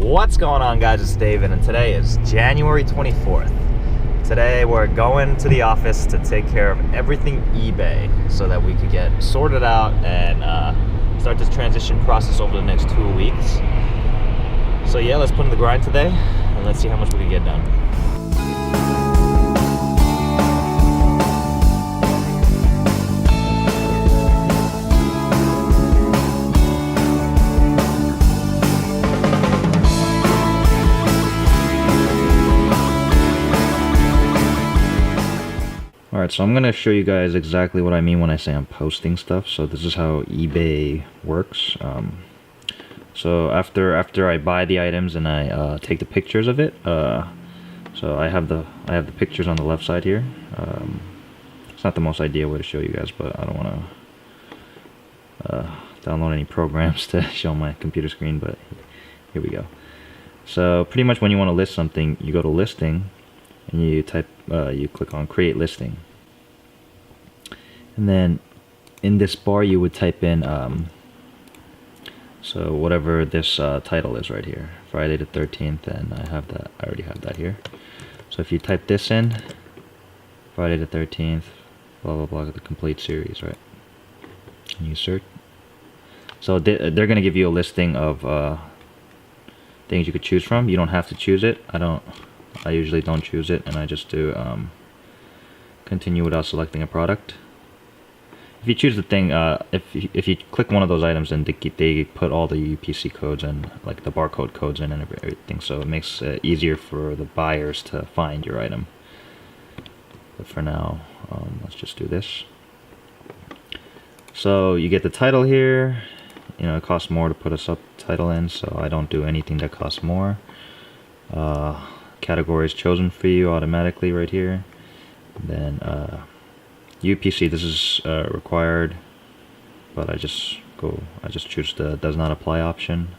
What's going on, guys? It's David, and today is January 24th. Today we're going to the office to take care of everything eBay so that we could get sorted out and start this transition process over the next 2 weeks. So yeah, let's put in the grind today and let's see how much we can get done. Alright, so I'm going to show you guys exactly what I mean when I say I'm posting stuff. So this is how eBay works. So after I buy the items and I take the pictures of it, so I have the pictures on the left side here. It's not the most ideal way to show you guys, but I don't want to download any programs to show my computer screen, but here we go. So pretty much when you want to list something, you go to listing and you click on create listing, and then in this bar you would type in so whatever this title is right here, Friday the 13th, and I already have that here. So if you type this in, Friday the 13th, blah blah blah, the complete series, right? And you search. So they're gonna give you a listing of things you could choose from. You don't have to choose it. I usually don't choose it, and I just do continue without selecting a product. If you choose the thing, if you click one of those items, then they put all the UPC codes and like the barcode codes in and everything, so it makes it easier for the buyers to find your item. But for now, let's just do this. So you get the title here. You know, it costs more to put a subtitle in, so I don't do anything that costs more. Category is chosen for you automatically right here. And then UPC, this is required, but I just choose the does not apply option.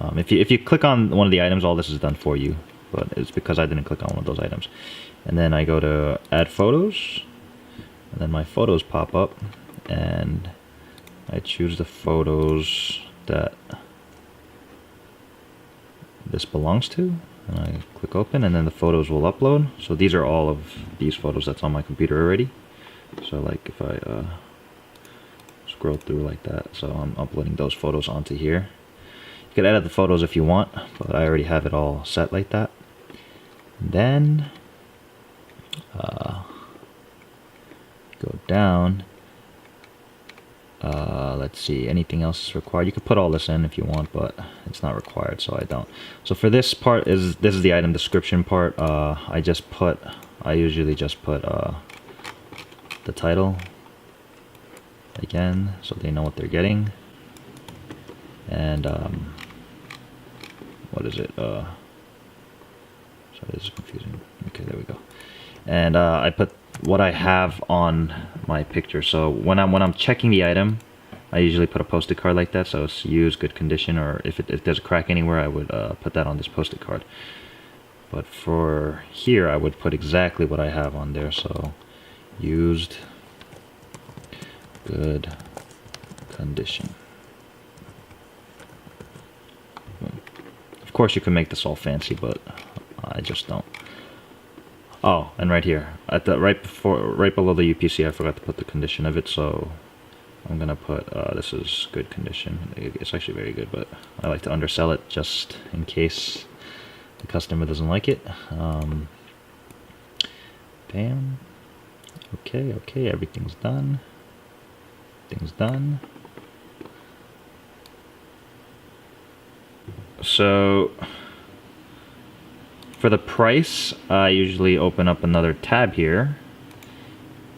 If you click on one of the items, all this is done for you, but it's because I didn't click on one of those items. And then I go to add photos, and then my photos pop up, and I choose the photos that this belongs to, and I click open, and then the photos will upload. So these are all of these photos that's on my computer already. So like if I scroll through like that, so I'm uploading those photos onto here. You can edit the photos if you want, but I already have it all set like that. And then go down. Let's see, anything else is required. You could put all this in if you want, but it's not required, so I don't. So for this part, this is the item description part. I usually just put the title again, so they know what they're getting. And what is it? Sorry, this is confusing. Okay, there we go. And I put what I have on my picture. So when I'm checking the item, I usually put a post-it card like that, so it's used, good condition, or if there's a crack anywhere, I would put that on this post-it card. But for here, I would put exactly what I have on there, so used, good condition. Of course, you can make this all fancy, but I just don't. Oh, and right here, at the right below the UPC, I forgot to put the condition of it, so I'm gonna put this is good condition. It's actually very good, but I like to undersell it just in case the customer doesn't like it. Bam. Okay, everything's done. Everything's done. So for the price, I usually open up another tab here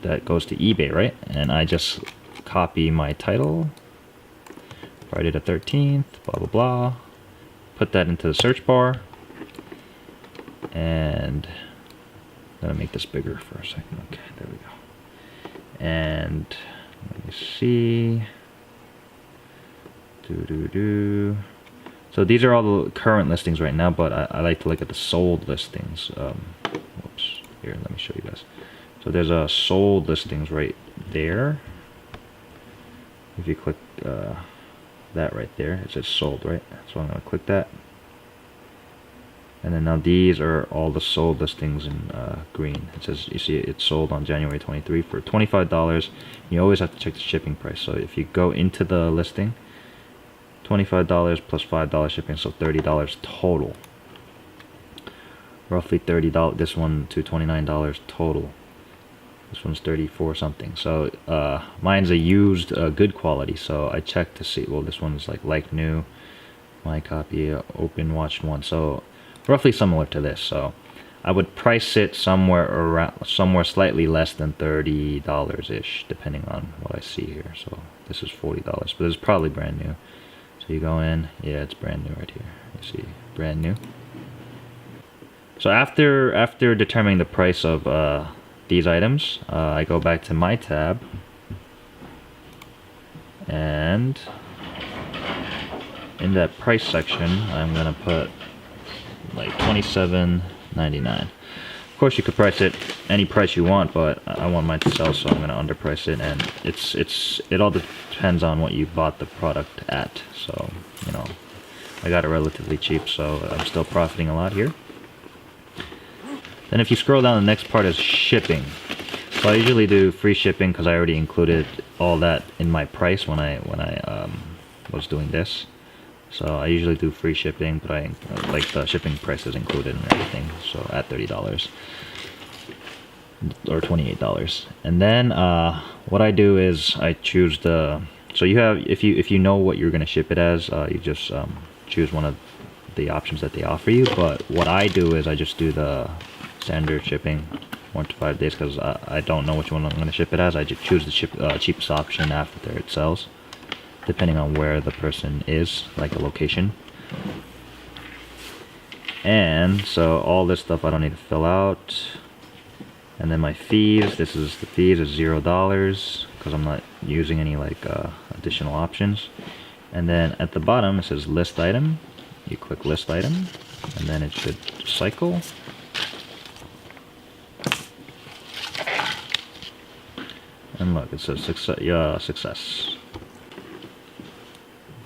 that goes to eBay, right? And I just copy my title, Friday the 13th, blah blah blah, put that into the search bar, and I'm gonna make this bigger for a second. Okay, there we go. And let me see. So these are all the current listings right now, but I like to look at the sold listings. Whoops. Here, let me show you guys. So there's a sold listings right there. If you click that right there, it says sold, right? So I'm going to click that. And then now these are all the sold listings in green. It says, you see it's sold on January 23 for $25. You always have to check the shipping price. So if you go into the listing, $25 plus $5 shipping, so $30 total. Roughly $30. This one to $29 total. This one's 34 something. So mine's a used good quality. So I checked to see. Well, this one's like new. My copy open watched one. So roughly similar to this. So I would price it somewhere slightly less than $30 ish, depending on what I see here. So this is $40, but this is probably brand new. So you go in, yeah, it's brand new right here. You see, brand new. So after determining the price of these items, I go back to my tab, and in that price section, I'm gonna put like $27.99. Of course, you could price it any price you want, but I want mine to sell, so I'm gonna underprice it. And it all depends on what you bought the product at. So you know, I got it relatively cheap, so I'm still profiting a lot here. Then if you scroll down, the next part is shipping. So I usually do free shipping because I already included all that in my price when I was doing this. So I usually do free shipping, but I like the shipping price is included and everything. So at $30 or $28. And then what I do is I choose the. So you have if you know what you're gonna ship it as, you just choose one of the options that they offer you. But what I do is I just do the standard shipping, 1 to 5 days, because I don't know which one I'm going to ship it as. I just choose the cheapest option after it sells, depending on where the person is, like a location. And so all this stuff I don't need to fill out. And then my fees, the fees is $0 because I'm not using any like additional options. And then at the bottom it says list item. You click list item, and then it should cycle. And look, it says success.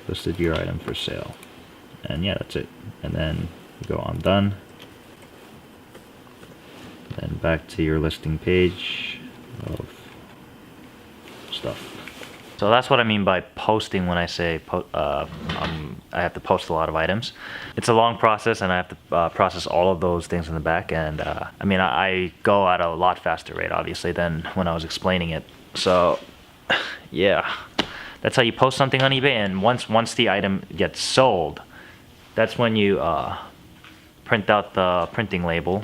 Listed your item for sale. And yeah, that's it. And then you go on done. Then back to your listing page of stuff. So that's what I mean by posting when I say I have to post a lot of items. It's a long process, and I have to process all of those things in the back. And I mean, I go at a lot faster rate, obviously, than when I was explaining it. So yeah, that's how you post something on eBay. And once the item gets sold, that's when you print out the printing label,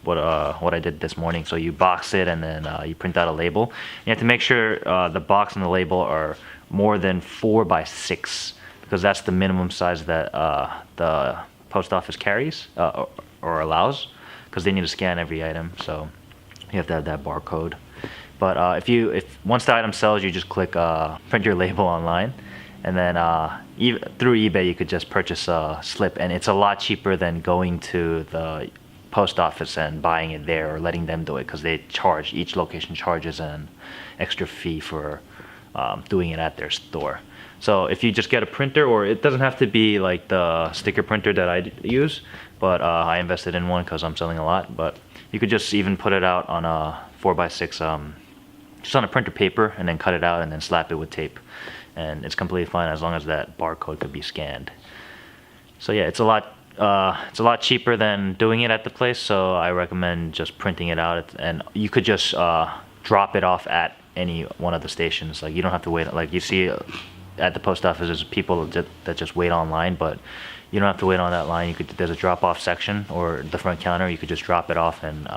what I did this morning. So you box it, and then you print out a label. You have to make sure the box and the label are more than 4 by 6, because that's the minimum size that the post office carries or allows, because they need to scan every item. So you have to have that barcode. But if once the item sells, you just click print your label online. And then through eBay, you could just purchase a slip, and it's a lot cheaper than going to the post office and buying it there or letting them do it, because each location charges an extra fee for doing it at their store. So if you just get a printer, or it doesn't have to be like the sticker printer that I use, but I invested in one because I'm selling a lot. But you could just even put it out on a 4x6, just on a printer paper, and then cut it out and then slap it with tape. And it's completely fine as long as that barcode could be scanned. So yeah, it's a lot cheaper than doing it at the place. So I recommend just printing it out, and you could just drop it off at any one of the stations. Like you don't have to wait. Like you see at the post office, there's people that just wait online, but you don't have to wait on that line. There's a drop-off section or the front counter. You could just drop it off and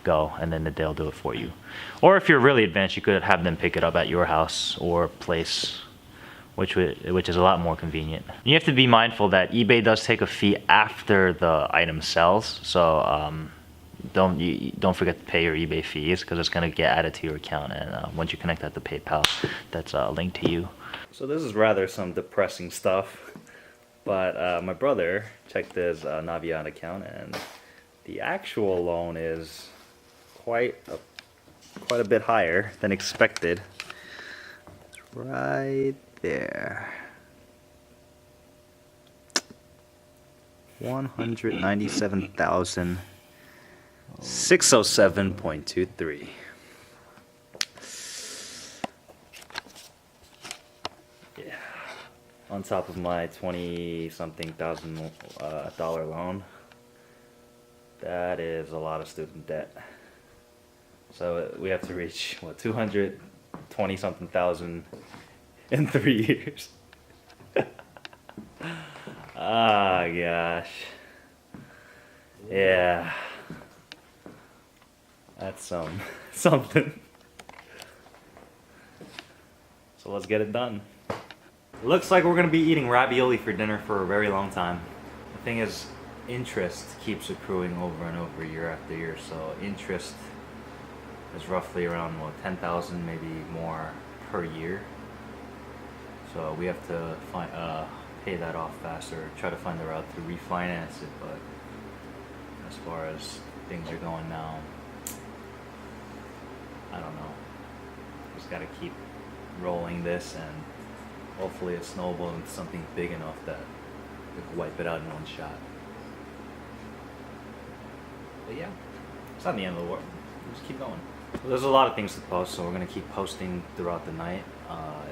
go, and then they'll do it for you. Or if you're really advanced, you could have them pick it up at your house or place, which is a lot more convenient. You have to be mindful that eBay does take a fee after the item sells, so don't forget to pay your eBay fees, because it's going to get added to your account, and once you connect that to PayPal, that's linked to you. So this is rather some depressing stuff, but my brother checked his Navient account, and the actual loan is quite a bit higher than expected. Right there. 197,607.23. Yeah. On top of my 20-something thousand dollar loan. That is a lot of student debt. So we have to reach, what, 220-something thousand in 3 years. Ah, gosh. Yeah. That's something. So let's get it done. Looks like we're gonna be eating ravioli for dinner for a very long time. The thing is, interest keeps accruing over and over year after year, so interest is roughly around, what, 10,000, maybe more per year. So we have to pay that off faster, try to find a route to refinance it, but as far as things are going now, I don't know. Just gotta keep rolling this, and hopefully it snowballs into something big enough that we can wipe it out in one shot. But yeah, it's not the end of the world. We'll just keep going. Well, there's a lot of things to post, so we're gonna keep posting throughout the night.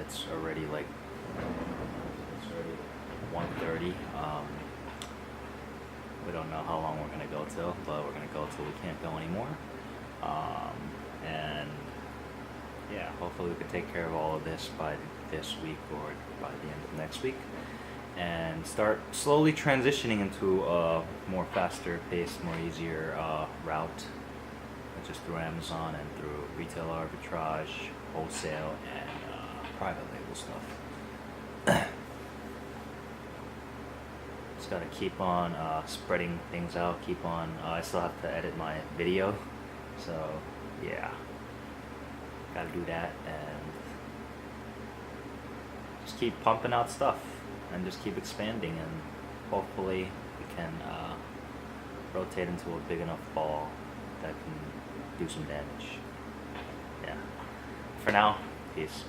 It's already 1:30. We don't know how long we're gonna go till, but we're gonna go till we can't go anymore. And yeah, hopefully we can take care of all of this by this week or by the end of next week, and start slowly transitioning into a more faster paced, more easier route, just through Amazon and through retail arbitrage, wholesale, and private label stuff. Just gotta keep on spreading things out, keep on, I still have to edit my video, so yeah, gotta do that, and just keep pumping out stuff, and just keep expanding, and hopefully we can rotate into a big enough ball that can do some damage. Yeah. For now, peace.